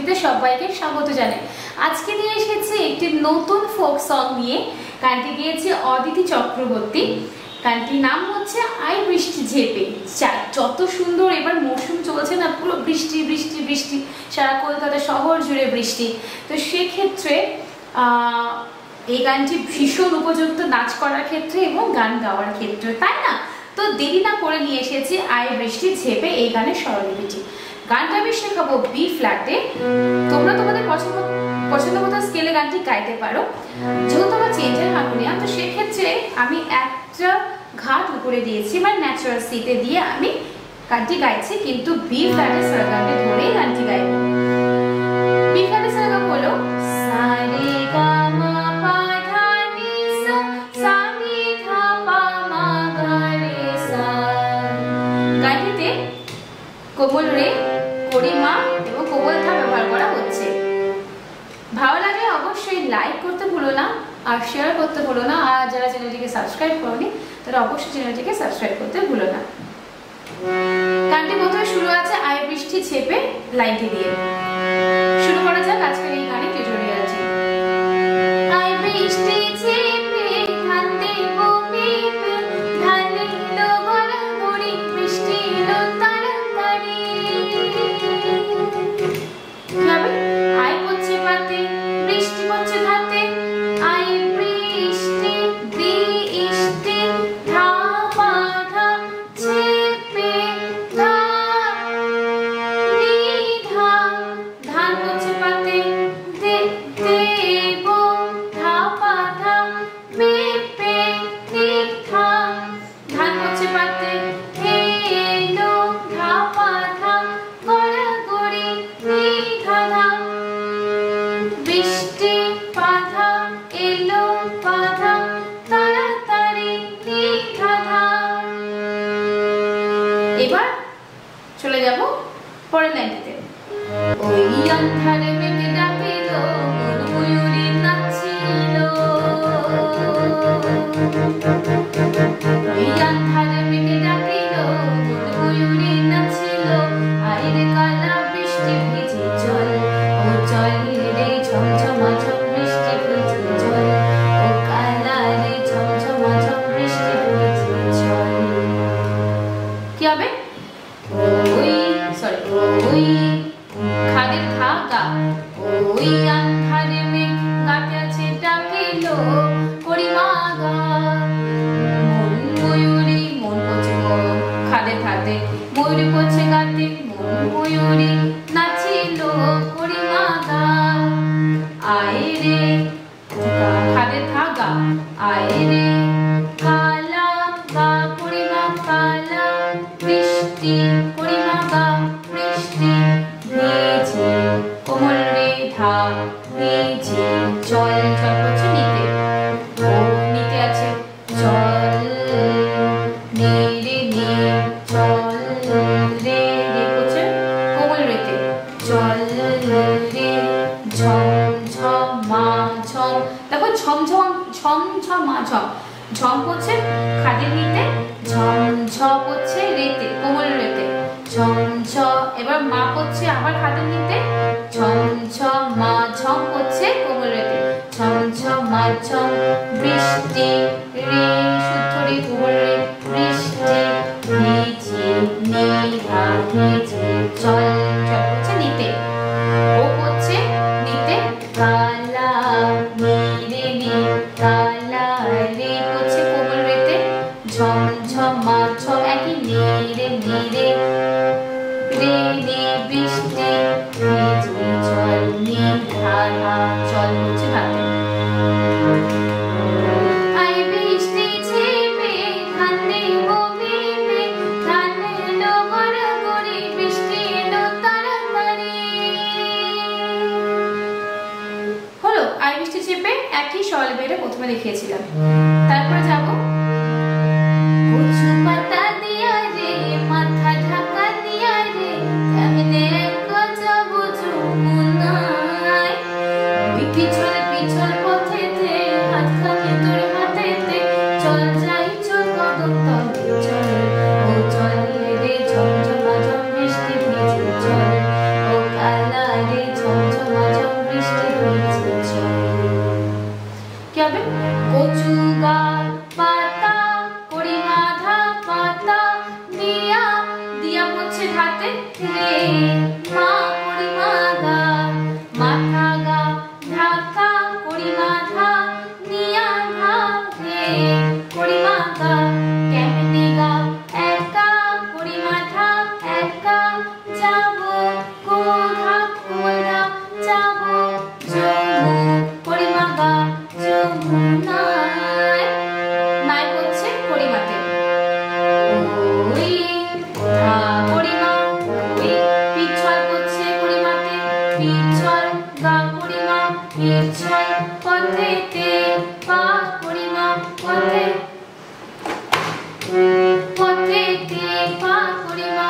ভিডিওতে সবাইকে স্বাগত জানাই। আজকে নিয়ে এসেছি একটি নতুন ফোক সং নিয়ে। গানটি গেয়েছে অদিতি চক্রবর্তী। গানটির নাম হচ্ছে আই বৃষ্টি ঝেপে। যত সুন্দর, এবার মৌসুম চলছে না, পুরো বৃষ্টি বৃষ্টি বৃষ্টি, সারা কলকাতা শহর জুড়ে বৃষ্টি। তো সেক্ষেত্রে এই গানটি ভীষণ উপযুক্ত নাচ করার ক্ষেত্রে এবং গান গাওয়ার ক্ষেত্রে, তাই না? তো দেরি না করে নিয়ে এসেছি আই বৃষ্টি ঝেপে এই গানের স্বরলিপিটি। গানটা আমি শেখাবো বি ফ্ল্যাটে। তোমরা তোমাদের পছন্দ মতো স্কেলে গানটি গাইতে পারো। যেহেতু আমার চেঞ্জের হারমোনিয়াম, তো সেক্ষেত্রে আমি একটা ঘাট উপরে দিয়েছি, মানে ন্যাচারাল সিতে দিয়ে আমি গানটি গাইছি, কিন্তু বি ফ্ল্যাটে সারগামে ধরেই গানটি গাইব। বি ফ্ল্যাটে সারগাম হলো সা রে গা মা পা ধা নি সা, সা নি ধা পা মা গা রে সা। গানটিতে কোমল রে, গরিমা এবং কোমল ধা ব্যবহার করা হচ্ছে। ভালো লাগলে অবশ্যই লাইক করতে ভুলো না, আর শেয়ার করতে ভুলো না। আর যারা চ্যানেলটিকে সাবস্ক্রাইব করোনি তারা অবশ্যই চ্যানেলটিকে সাবস্ক্রাইব করতে ভুলো না। গানটি প্রথমে শুরু আছে আই বৃষ্টি ঝেপে লাইনটি দিয়ে। শুরু করা যাক আজকের এই গানের টিউটোরিয়ালটি। আই বৃষ্টি ঝেপে ধান দেব মেপে, ধান এলো গলা ভরি, বৃষ্টি এলো তাড়াতাড়ি। কিভাবে? আই পড়ছে পাতে, বৃষ্টি পড়ছে ধাতে। আই বৃষ্টি বৃষ্টি ধা পা ধা ঝেপে ধা নি ধা, ধান পড়ছে পাতে দেব ধা পা ধা মেপে নি ধা, ধান পড়ছে পাতে এলো ধা পা ধা গড়াগড়ি নি ধা ধা, বৃষ্টি বাধা এলো বাধা তাড়াতাড়ি নি ধা ধা। এবার চলে যাব পরের লাইনটিতে। ওই অন্ধারে মেঘে ডাকিল, ময়ূরী নাচিল। ওই অন্ধারে মেঘে ডাকিল, ময়ূরী নাচিল। আইরে কালা বৃষ্টি ভিজে জল, ও জল রে ঝমঝমা ঝম বৃষ্টি ভিজে জল, ও কালা রে ঝমঝমা ঝম বৃষ্টি ভিজে জল। কি হবে? ওই ওই খাদের ধা গা, ওই আন্ধারে মেঘ গাতে আছে ডাকিল করিমা গা। মন ময়ূরী, মন পড়ছে খাদের ধাতে, ময়ূরী পড়ছে গাতে, মন ময়ূরী নাচিল করিমা গা। আয় রে খাদের ধা গা, আয় রে কালা গা করিমা কালা, বৃষ্টি করিমা গা বৃষ্টি ভিজে, কোমল রে ধা ভিজে জল, জল হচ্ছে নিতে, ও নিতে আছে জল, নে রে নে জল রে, রে হচ্ছে কোমল রেতে, জল রে ঝম ঝমা ঝম। দেখো ঝমঝম ঝমঝমা ঝম, ঝম হচ্ছে খাদের নিতে, ঝম ঝম হচ্ছে রেতে, কোমল রেতে, ঝম ঝ। এবার মা হচ্ছে আবার খাদের নিতে, ঝম ঝম মা ঝম হচ্ছে কোমল রেতে, ঝম ঝম মা ঝম। বৃষ্টি রে শুদ্ধ রে কোমল রে, বৃষ্টি ভিজে নি ধা ভিজে জল, জল হচ্ছে নিতে, ও হচ্ছে নিতে, কালা নি রে নি কালা রে হচ্ছে কোমল রেতে, ঝম ঝম মা ঝম একই নি রে রে রে বৃষ্টি ভিজে জল, নি ধা ধা জল হচ্ছে ধাতে। আই বৃষ্টি ঝেপে ধান দেব মেপে, ধান এলো গড়াগড়ি, বৃষ্টি এলো তাড়াতাড়ি। হলো আই বৃষ্টি ঝেপে একই স্বরলিপিটা প্রথমে দেখিয়েছিলাম। তারপরে যাব কচু পাতা দিয়া রে, মাথা ঢাকা দিয়া রে, কেমনে কথা বুঝু নাই। ওই পিছল পিছল পথেতে, হাতখানি তোর হাতেতে, চল যাই চল কদম তলে চল, ও চল রে ঝমঝমা ঝম বৃষ্টি ভিজে জল, ও কালা রে ঝম হবে? কচু গাছ পাতা কড়িমা ধা পাতা দিয়া দিয়া পড়ছে ধাতে রে মা কড়িমা গা মাথা গা ঢাকা কড়িমা ধা নিয়া ধা রে কড়িমা গা কেমনে গা একা কড়িমা ধা একা যাবো কোথা কোথা যাবো জম্মু কড়িমা গা যমুনায় নাই হচ্ছে কড়িমাতে ওই ধা কড়িমা ওই পিছল করছে কড়িমাতে পিছল গা কড়িমা পিছল পথেতে পা কড়িমা পথে পথেতে পা কড়িমা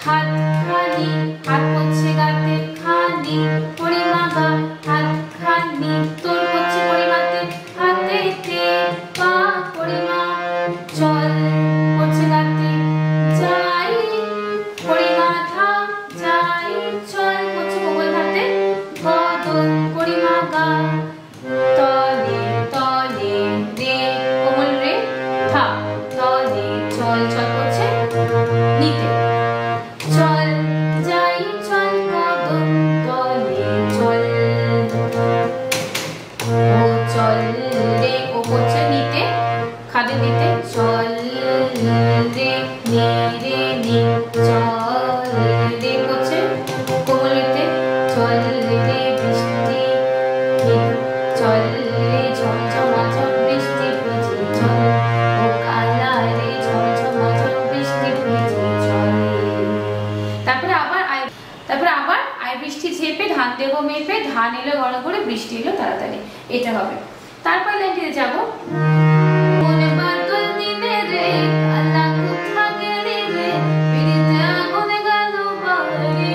হাত খালি হাত হচ্ছে গাতে খালি কড়িমা গা হাত খালি তোর হচ্ছে কড়িমাতে হাতেতে পা কড়িমা চল হচ্ছে গাতে যাই কড়িমা ধা যাই চল হচ্ছে কোমল হাতে কদম কড়িমা গা তলে তলে রে কোমল রে ধা তলে চল চল হচ্ছে নিতে চল যাই চল কদম তলে চল ও চল রে ও হচ্ছে নিতে খাদে দিতে চল রে নি রে নি চল রে হচ্ছে কোমলিতে চল রে বৃষ্টি চল রে ঝমঝমা ঝম বৃষ্টি ভিজে চল ও কালা রে ঝমঝমা ঝম বৃষ্টি ভিজে চল। তারপরে আবার আই বৃষ্টি ঝেপে ধান দেব মেপে ধান এলো ঘন করে বৃষ্টি এলো তাড়াতাড়ি এটা হবে। তারপর লাইনটিতে যাব মনে বাদল দিনে রে কালা কোথা গেলি রে পিড়িতে আগুন গেল বাড়ি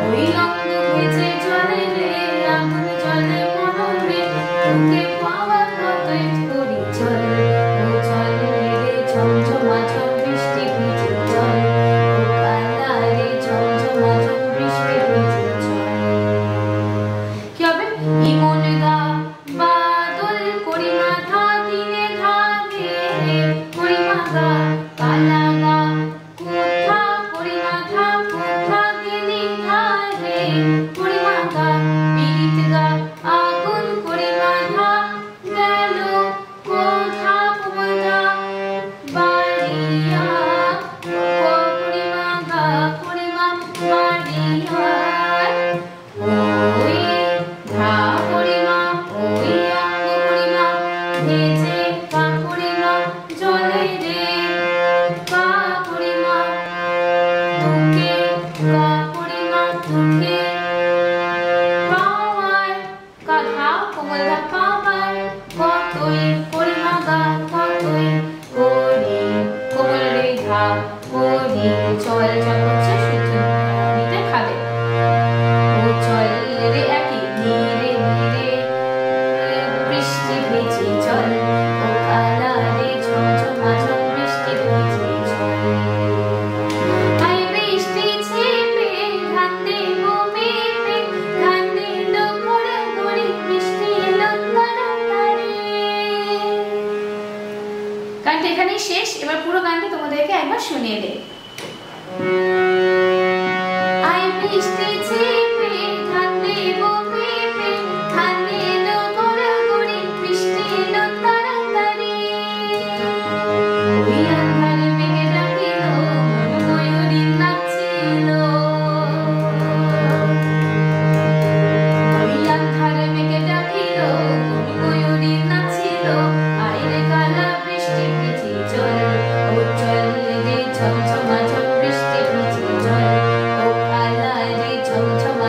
ওই রঙ ভেজে জলে রে আগুন জলে মরণ রে তোকে পাওয়ার কতই করি চল ও চল রে ঝমঝমা ঝম বৃষ্টি ভিজে চল ও কালা রে ঝমঝমা ঝম বৃষ্টি ভিজে চল। কি হবে? ইমন গা বাদল কড়িমা ধা দিনে ধা রে কড়িমা গা কালা গা কোথা কড়িমা ধা কোথা গেলি ধা রে কড়িমা গা পিড়িত গা আগুন কড়িমা ধা গেল কোথা কোমল ধা বাড়িয়া কড়িমা গা কড়িমা বাড়িয়া ওই ধা কড়িমা ওই অঙ্গ কড়িমা ভেজে পা কড়িমা জলে রে পা কড়িমা তোকে গা কড়িমা তোকে পাওয়ার কাঁধা কোমল ধা পাওয়ার কতই কড়িমা গা কতই করি কোমল রে ধা করি চল চল হচ্ছে শুদ্ধ নিতে খাবে ও চল রে একই নীরে নীরে বৃষ্টি ভেজে চল ও কালা রে ঝমঝমা ঝম বৃষ্টি ভেজে চল। আই বৃষ্টি ঝেপে ধান দেব মেপে ধান এলো ঘরে ঘরে বৃষ্টি এলো তাড়াতাড়ি। গানটা এখানেই শেষ। এবার পুরো গানটা তোমাদেরকে একবার শুনিয়ে দেই। আই বৃষ্টি ঝেপে ধান দেব মেপে ধান এলো ঘরে ঘরে বৃষ্টি এলো তাড়াতাড়ি ওই আন্ধারে মেঘে ডাকিল ময়ূরী নাচছিল ওই আন্ধারে মেঘে ডাকিল ময়ূরী নাচছিল আইরে কালা বৃষ্টি ভিজে চল ও চল রে ঝমঝমা ঝম বৃষ্টি ভিজে চল ও কালা রে ঝমঝমা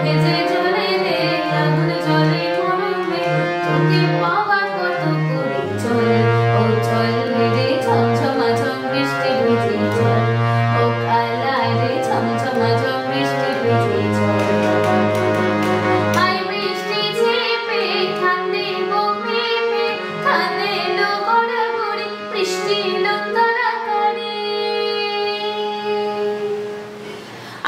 ভেজে জলে রে আগুন জলে গরমে তোকে পাওয়ার কত করে চল ও চল রে ঝমঝমা ঝম বৃষ্টি ভিজে চল ও কালা রে ঝমঝমা ঝম বৃষ্টি ভিজে চল আই বৃষ্টি ঝেপে ঠান্ডে বমে ঠান্ডে লো গড়াগড়ি বৃষ্টি এলো তাড়াতাড়ি।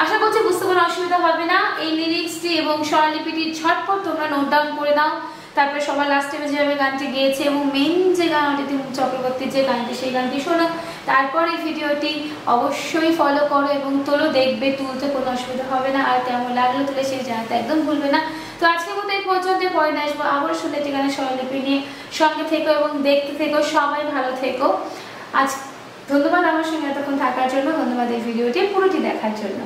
আশা করছি বুঝতে কোনো অসুবিধা হবে না। এই লিরিক্সটি এবং স্বরলিপিটির ঝটপট তোমরা নোট ডাউন করে নাও। তারপরে সবার লাস্টে যেভাবে গানটি গেয়েছে এবং মেন যে গান অদিতি চক্রবর্তীর যে গানটি সেই গানটি শোনো। তারপর এই ভিডিওটি অবশ্যই ফলো করো এবং তোলো, দেখবে তুলতে কোনো অসুবিধা হবে না। আর কেমন লাগলো তুলে সেই জানাতে একদম ভুলবে না। তো আজকের মতো এই পর্যন্ত, পরে আসবো আবার শুনতে একটি গানের স্বরলিপি নিয়ে। সঙ্গে থেকো এবং দেখতে থেকো, সবাই ভালো থেকো। আজ ধন্যবাদ আমার সঙ্গে এতক্ষণ থাকার জন্য, ধন্যবাদ এই ভিডিওটি পুরোটি দেখার জন্য।